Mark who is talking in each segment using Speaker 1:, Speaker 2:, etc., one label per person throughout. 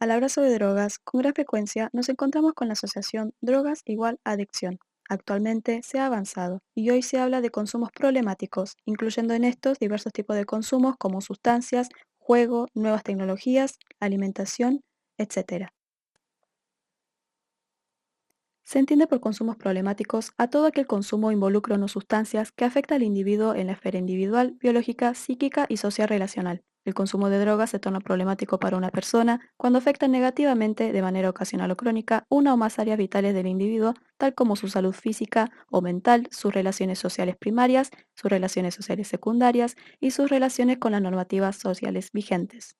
Speaker 1: Al hablar sobre drogas, con gran frecuencia nos encontramos con la asociación drogas igual adicción. Actualmente se ha avanzado y hoy se habla de consumos problemáticos, incluyendo en estos diversos tipos de consumos como sustancias, juego, nuevas tecnologías, alimentación, etc. Se entiende por consumos problemáticos a todo aquel consumo involucra o no sustancias que afecta al individuo en la esfera individual, biológica, psíquica y social relacional. El consumo de drogas se torna problemático para una persona cuando afecta negativamente de manera ocasional o crónica una o más áreas vitales del individuo, tal como su salud física o mental, sus relaciones sociales primarias, sus relaciones sociales secundarias y sus relaciones con las normativas sociales vigentes.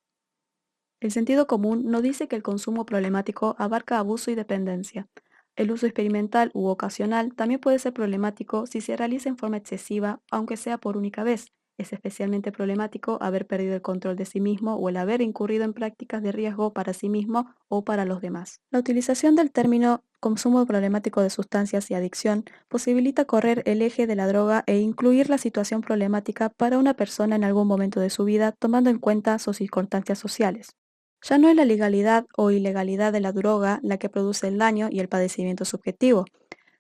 Speaker 1: El sentido común nos dice que el consumo problemático abarca abuso y dependencia. El uso experimental u ocasional también puede ser problemático si se realiza en forma excesiva, aunque sea por única vez. Es especialmente problemático haber perdido el control de sí mismo o el haber incurrido en prácticas de riesgo para sí mismo o para los demás. La utilización del término consumo problemático de sustancias y adicción posibilita correr el eje de la droga e incluir la situación problemática para una persona en algún momento de su vida, tomando en cuenta sus circunstancias sociales. Ya no es la legalidad o ilegalidad de la droga la que produce el daño y el padecimiento subjetivo,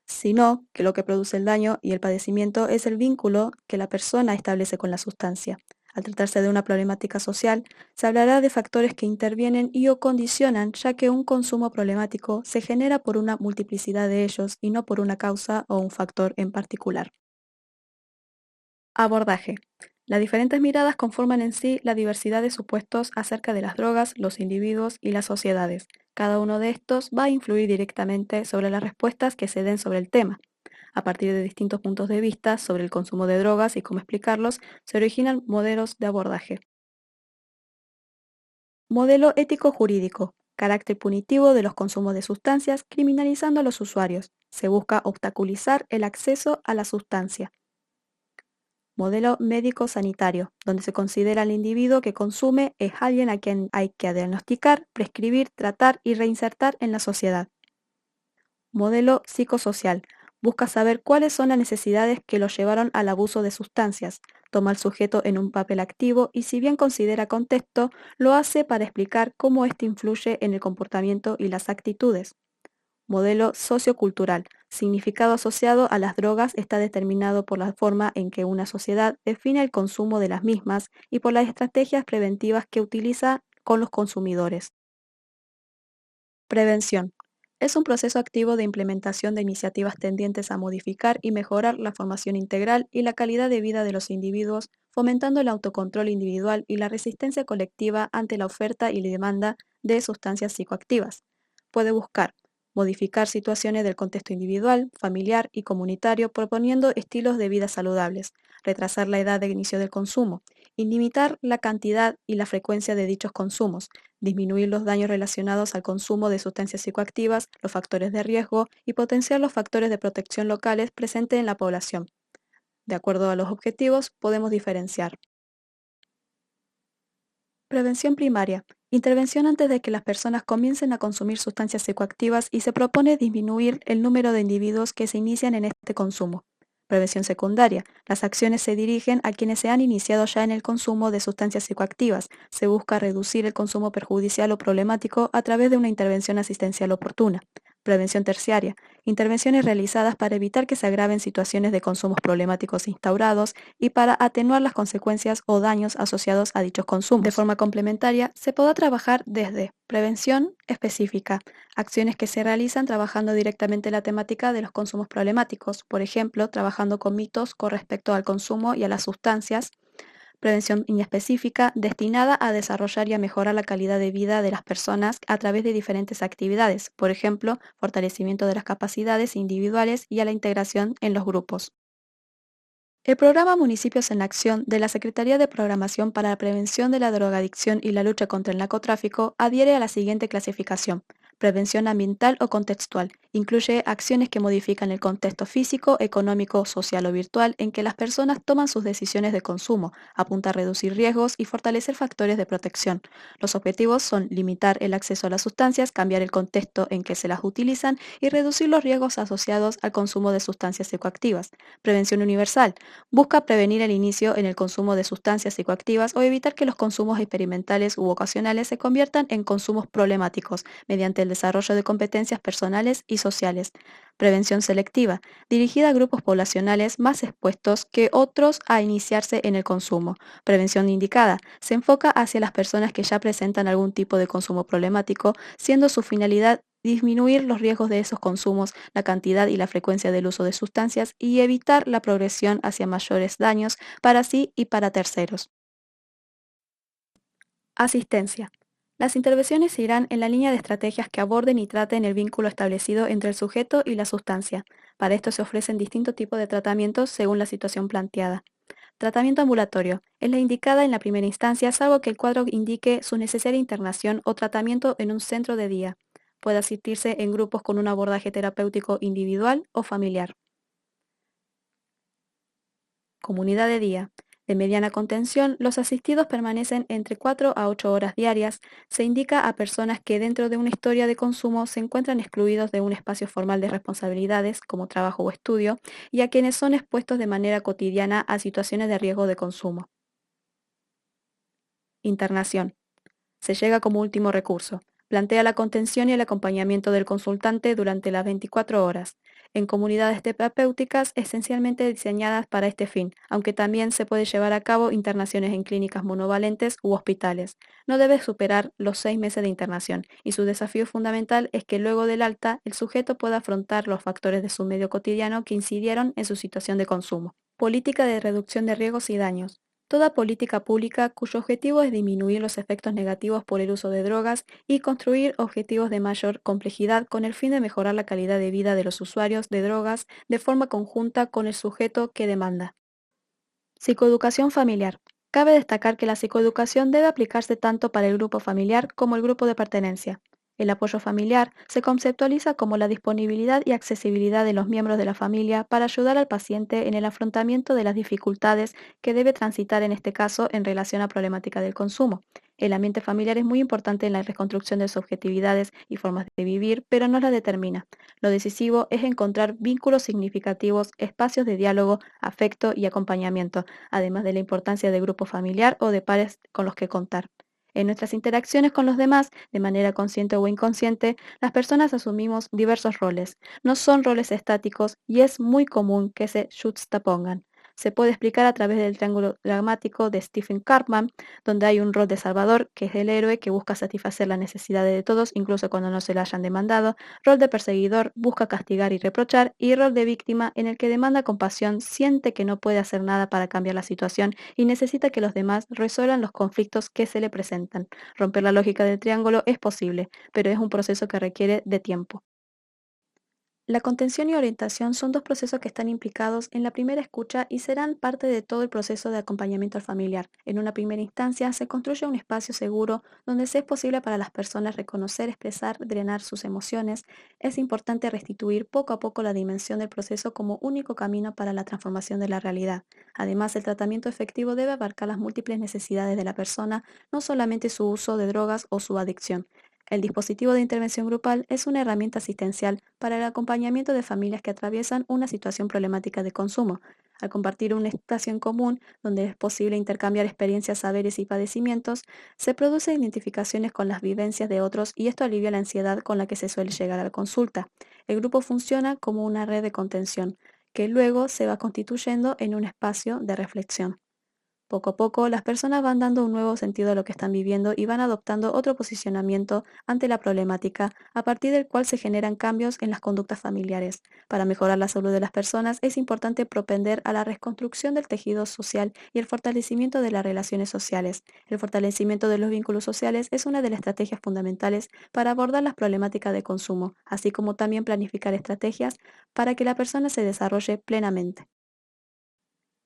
Speaker 1: sino que lo que produce el daño y el padecimiento es el vínculo que la persona establece con la sustancia. Al tratarse de una problemática social, se hablará de factores que intervienen y o condicionan, ya que un consumo problemático se genera por una multiplicidad de ellos y no por una causa o un factor en particular. Abordaje. Las diferentes miradas conforman en sí la diversidad de supuestos acerca de las drogas, los individuos y las sociedades. Cada uno de estos va a influir directamente sobre las respuestas que se den sobre el tema. A partir de distintos puntos de vista sobre el consumo de drogas y cómo explicarlos, se originan modelos de abordaje. Modelo ético-jurídico. Carácter punitivo de los consumos de sustancias, criminalizando a los usuarios. Se busca obstaculizar el acceso a la sustancia. Modelo médico-sanitario, donde se considera al individuo que consume es alguien a quien hay que diagnosticar, prescribir, tratar y reinsertar en la sociedad. Modelo psicosocial, busca saber cuáles son las necesidades que lo llevaron al abuso de sustancias, toma al sujeto en un papel activo y si bien considera contexto, lo hace para explicar cómo éste influye en el comportamiento y las actitudes. Modelo sociocultural. Significado asociado a las drogas está determinado por la forma en que una sociedad define el consumo de las mismas y por las estrategias preventivas que utiliza con los consumidores. Prevención. Es un proceso activo de implementación de iniciativas tendientes a modificar y mejorar la formación integral y la calidad de vida de los individuos, fomentando el autocontrol individual y la resistencia colectiva ante la oferta y la demanda de sustancias psicoactivas. Puede buscar modificar situaciones del contexto individual, familiar y comunitario proponiendo estilos de vida saludables, retrasar la edad de inicio del consumo, y limitar la cantidad y la frecuencia de dichos consumos, disminuir los daños relacionados al consumo de sustancias psicoactivas, los factores de riesgo y potenciar los factores de protección locales presentes en la población. De acuerdo a los objetivos, podemos diferenciar. Prevención primaria. Intervención antes de que las personas comiencen a consumir sustancias psicoactivas y se propone disminuir el número de individuos que se inician en este consumo. Prevención secundaria. Las acciones se dirigen a quienes se han iniciado ya en el consumo de sustancias psicoactivas. Se busca reducir el consumo perjudicial o problemático a través de una intervención asistencial oportuna. Prevención terciaria. Intervenciones realizadas para evitar que se agraven situaciones de consumos problemáticos instaurados y para atenuar las consecuencias o daños asociados a dichos consumos. De forma complementaria, se podrá trabajar desde prevención específica, acciones que se realizan trabajando directamente la temática de los consumos problemáticos, por ejemplo, trabajando con mitos con respecto al consumo y a las sustancias. Prevención inespecífica destinada a desarrollar y a mejorar la calidad de vida de las personas a través de diferentes actividades, por ejemplo, fortalecimiento de las capacidades individuales y a la integración en los grupos. El programa Municipios en Acción de la Secretaría de Programación para la Prevención de la Drogadicción y la Lucha contra el Narcotráfico adhiere a la siguiente clasificación: prevención ambiental o contextual, Incluye acciones que modifican el contexto físico, económico, social o virtual en que las personas toman sus decisiones de consumo, apunta a reducir riesgos y fortalecer factores de protección. Los objetivos son limitar el acceso a las sustancias, cambiar el contexto en que se las utilizan y reducir los riesgos asociados al consumo de sustancias psicoactivas. Prevención universal. Busca prevenir el inicio en el consumo de sustancias psicoactivas o evitar que los consumos experimentales u ocasionales se conviertan en consumos problemáticos mediante el desarrollo de competencias personales y sociales. Prevención selectiva, dirigida a grupos poblacionales más expuestos que otros a iniciarse en el consumo. Prevención indicada, se enfoca hacia las personas que ya presentan algún tipo de consumo problemático, siendo su finalidad disminuir los riesgos de esos consumos, la cantidad y la frecuencia del uso de sustancias y evitar la progresión hacia mayores daños para sí y para terceros. Asistencia. Las intervenciones irán en la línea de estrategias que aborden y traten el vínculo establecido entre el sujeto y la sustancia. Para esto se ofrecen distintos tipos de tratamientos según la situación planteada. Tratamiento ambulatorio. Es la indicada en la primera instancia, salvo que el cuadro indique su necesaria internación o tratamiento en un centro de día. Puede asistirse en grupos con un abordaje terapéutico individual o familiar. Comunidad de día. De mediana contención, los asistidos permanecen entre 4 a 8 horas diarias. Se indica a personas que dentro de una historia de consumo se encuentran excluidos de un espacio formal de responsabilidades, como trabajo o estudio, y a quienes son expuestos de manera cotidiana a situaciones de riesgo de consumo. Internación. Se llega como último recurso. Plantea la contención y el acompañamiento del consultante durante las 24 horas, en comunidades terapéuticas esencialmente diseñadas para este fin, aunque también se puede llevar a cabo internaciones en clínicas monovalentes u hospitales. No debe superar los 6 meses de internación y su desafío fundamental es que luego del alta el sujeto pueda afrontar los factores de su medio cotidiano que incidieron en su situación de consumo. Política de reducción de riesgos y daños. Toda política pública cuyo objetivo es disminuir los efectos negativos por el uso de drogas y construir objetivos de mayor complejidad con el fin de mejorar la calidad de vida de los usuarios de drogas de forma conjunta con el sujeto que demanda. Psicoeducación familiar. Cabe destacar que la psicoeducación debe aplicarse tanto para el grupo familiar como el grupo de pertenencia. El apoyo familiar se conceptualiza como la disponibilidad y accesibilidad de los miembros de la familia para ayudar al paciente en el afrontamiento de las dificultades que debe transitar en este caso en relación a problemática del consumo. El ambiente familiar es muy importante en la reconstrucción de subjetividades y formas de vivir, pero no la determina. Lo decisivo es encontrar vínculos significativos, espacios de diálogo, afecto y acompañamiento, además de la importancia de grupo familiar o de pares con los que contar. En nuestras interacciones con los demás, de manera consciente o inconsciente, las personas asumimos diversos roles. No son roles estáticos y es muy común que se juxtapongan. Se puede explicar a través del triángulo dramático de Stephen Karpman, donde hay un rol de salvador, que es el héroe que busca satisfacer las necesidades de todos, incluso cuando no se lo hayan demandado, rol de perseguidor, busca castigar y reprochar, y rol de víctima, en el que demanda compasión, siente que no puede hacer nada para cambiar la situación y necesita que los demás resuelvan los conflictos que se le presentan. Romper la lógica del triángulo es posible, pero es un proceso que requiere de tiempo. La contención y orientación son dos procesos que están implicados en la primera escucha y serán parte de todo el proceso de acompañamiento al familiar. En una primera instancia, se construye un espacio seguro donde se es posible para las personas reconocer, expresar, drenar sus emociones. Es importante restituir poco a poco la dimensión del proceso como único camino para la transformación de la realidad. Además, el tratamiento efectivo debe abarcar las múltiples necesidades de la persona, no solamente su uso de drogas o su adicción. El dispositivo de intervención grupal es una herramienta asistencial para el acompañamiento de familias que atraviesan una situación problemática de consumo. Al compartir un espacio en común, donde es posible intercambiar experiencias, saberes y padecimientos, se producen identificaciones con las vivencias de otros y esto alivia la ansiedad con la que se suele llegar a la consulta. El grupo funciona como una red de contención, que luego se va constituyendo en un espacio de reflexión. Poco a poco, las personas van dando un nuevo sentido a lo que están viviendo y van adoptando otro posicionamiento ante la problemática, a partir del cual se generan cambios en las conductas familiares. Para mejorar la salud de las personas es importante propender a la reconstrucción del tejido social y el fortalecimiento de las relaciones sociales. El fortalecimiento de los vínculos sociales es una de las estrategias fundamentales para abordar las problemáticas de consumo, así como también planificar estrategias para que la persona se desarrolle plenamente.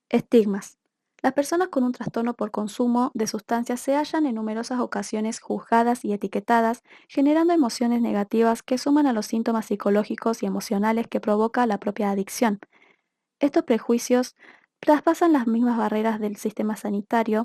Speaker 1: Estigmas. Las personas con un trastorno por consumo de sustancias se hallan en numerosas ocasiones juzgadas y etiquetadas, generando emociones negativas que suman a los síntomas psicológicos y emocionales que provoca la propia adicción. Estos prejuicios traspasan las mismas barreras del sistema sanitario,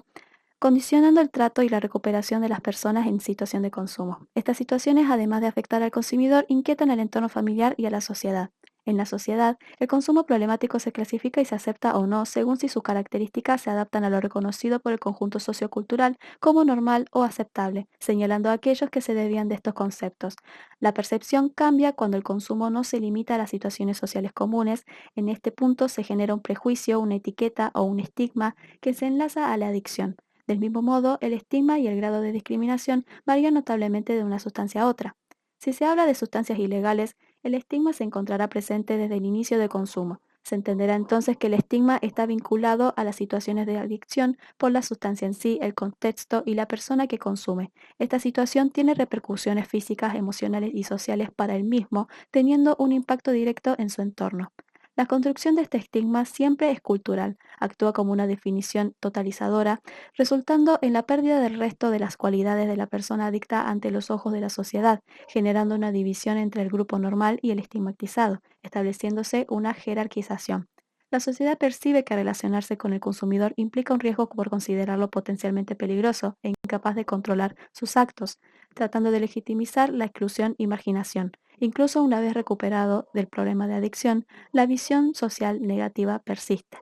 Speaker 1: condicionando el trato y la recuperación de las personas en situación de consumo. Estas situaciones, además de afectar al consumidor, inquietan al entorno familiar y a la sociedad. En la sociedad, el consumo problemático se clasifica y se acepta o no según si sus características se adaptan a lo reconocido por el conjunto sociocultural como normal o aceptable, señalando a aquellos que se desvían de estos conceptos. La percepción cambia cuando el consumo no se limita a las situaciones sociales comunes. En este punto se genera un prejuicio, una etiqueta o un estigma que se enlaza a la adicción. Del mismo modo, el estigma y el grado de discriminación varían notablemente de una sustancia a otra. Si se habla de sustancias ilegales, el estigma se encontrará presente desde el inicio de consumo. Se entenderá entonces que el estigma está vinculado a las situaciones de adicción por la sustancia en sí, el contexto y la persona que consume. Esta situación tiene repercusiones físicas, emocionales y sociales para el mismo, teniendo un impacto directo en su entorno. La construcción de este estigma siempre es cultural, actúa como una definición totalizadora, resultando en la pérdida del resto de las cualidades de la persona adicta ante los ojos de la sociedad, generando una división entre el grupo normal y el estigmatizado, estableciéndose una jerarquización. La sociedad percibe que relacionarse con el consumidor implica un riesgo por considerarlo potencialmente peligroso e incapaz de controlar sus actos, tratando de legitimizar la exclusión y marginación. Incluso una vez recuperado del problema de adicción, la visión social negativa persiste.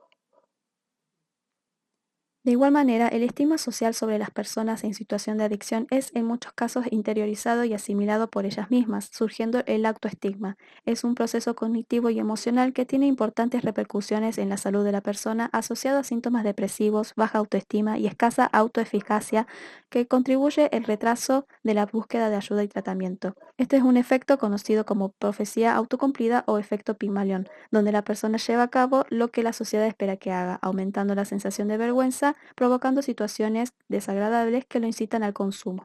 Speaker 1: De igual manera, el estigma social sobre las personas en situación de adicción es en muchos casos interiorizado y asimilado por ellas mismas, surgiendo el autoestigma. Es un proceso cognitivo y emocional que tiene importantes repercusiones en la salud de la persona, asociado a síntomas depresivos, baja autoestima y escasa autoeficacia, que contribuye el retraso de la búsqueda de ayuda y tratamiento. Este es un efecto conocido como profecía autocumplida o efecto Pigmalión, donde la persona lleva a cabo lo que la sociedad espera que haga, aumentando la sensación de vergüenza, provocando situaciones desagradables que lo incitan al consumo.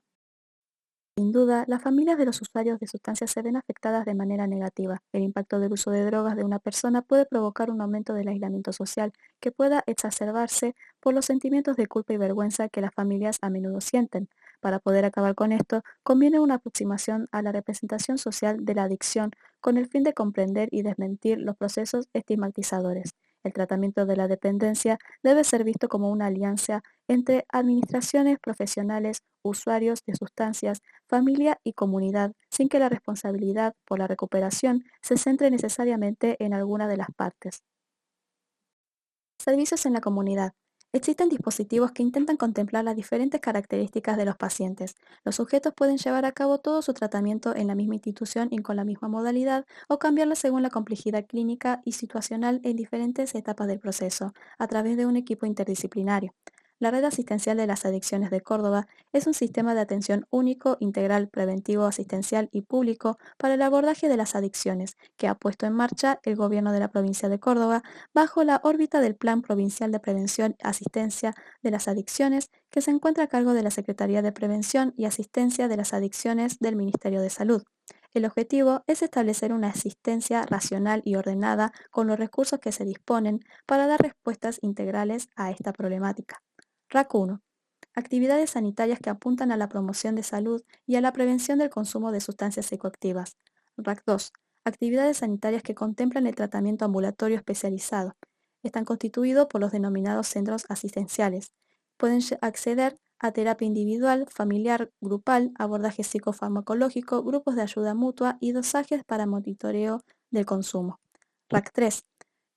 Speaker 1: Sin duda, las familias de los usuarios de sustancias se ven afectadas de manera negativa. El impacto del uso de drogas de una persona puede provocar un aumento del aislamiento social, que pueda exacerbarse por los sentimientos de culpa y vergüenza que las familias a menudo sienten. Para poder acabar con esto, conviene una aproximación a la representación social de la adicción con el fin de comprender y desmentir los procesos estigmatizadores. El tratamiento de la dependencia debe ser visto como una alianza entre administraciones, profesionales, usuarios de sustancias, familia y comunidad, sin que la responsabilidad por la recuperación se centre necesariamente en alguna de las partes. Servicios en la comunidad. Existen dispositivos que intentan contemplar las diferentes características de los pacientes. Los sujetos pueden llevar a cabo todo su tratamiento en la misma institución y con la misma modalidad o cambiarla según la complejidad clínica y situacional en diferentes etapas del proceso, a través de un equipo interdisciplinario. La Red Asistencial de las Adicciones de Córdoba es un sistema de atención único, integral, preventivo, asistencial y público para el abordaje de las adicciones que ha puesto en marcha el gobierno de la provincia de Córdoba bajo la órbita del Plan Provincial de Prevención y Asistencia de las Adicciones, que se encuentra a cargo de la Secretaría de Prevención y Asistencia de las Adicciones del Ministerio de Salud. El objetivo es establecer una asistencia racional y ordenada con los recursos que se disponen para dar respuestas integrales a esta problemática. RAC 1. Actividades sanitarias que apuntan a la promoción de salud y a la prevención del consumo de sustancias psicoactivas. RAC 2. Actividades sanitarias que contemplan el tratamiento ambulatorio especializado. Están constituidos por los denominados centros asistenciales. Pueden acceder a terapia individual, familiar, grupal, abordaje psicofarmacológico, grupos de ayuda mutua y dosajes para monitoreo del consumo. RAC 3.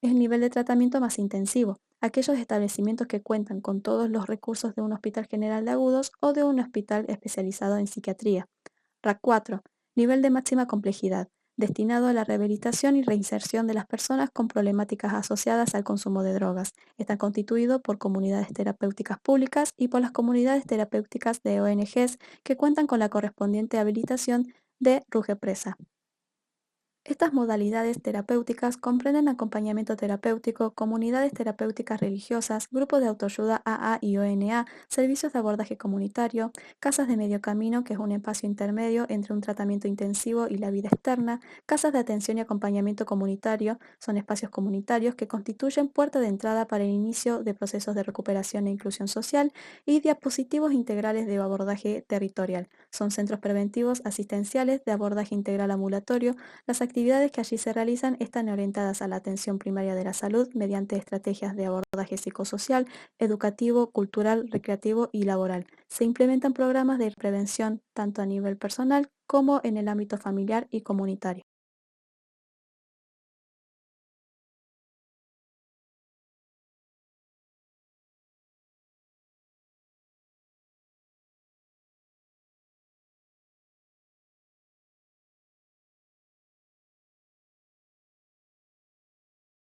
Speaker 1: Es el nivel de tratamiento más intensivo. Aquellos establecimientos que cuentan con todos los recursos de un hospital general de agudos o de un hospital especializado en psiquiatría. RAC 4. Nivel de máxima complejidad, destinado a la rehabilitación y reinserción de las personas con problemáticas asociadas al consumo de drogas. Está constituido por comunidades terapéuticas públicas y por las comunidades terapéuticas de ONGs que cuentan con la correspondiente habilitación de RUGEPRESA. Estas modalidades terapéuticas comprenden acompañamiento terapéutico, comunidades terapéuticas religiosas, grupos de autoayuda AA y ONA, servicios de abordaje comunitario, casas de medio camino, que es un espacio intermedio entre un tratamiento intensivo y la vida externa, casas de atención y acompañamiento comunitario, son espacios comunitarios que constituyen puerta de entrada para el inicio de procesos de recuperación e inclusión social, y dispositivos integrales de abordaje territorial. Son centros preventivos asistenciales de abordaje integral ambulatorio. Las actividades que allí se realizan están orientadas a la atención primaria de la salud mediante estrategias de abordaje psicosocial, educativo, cultural, recreativo y laboral. Se implementan programas de prevención tanto a nivel personal como en el ámbito familiar y comunitario.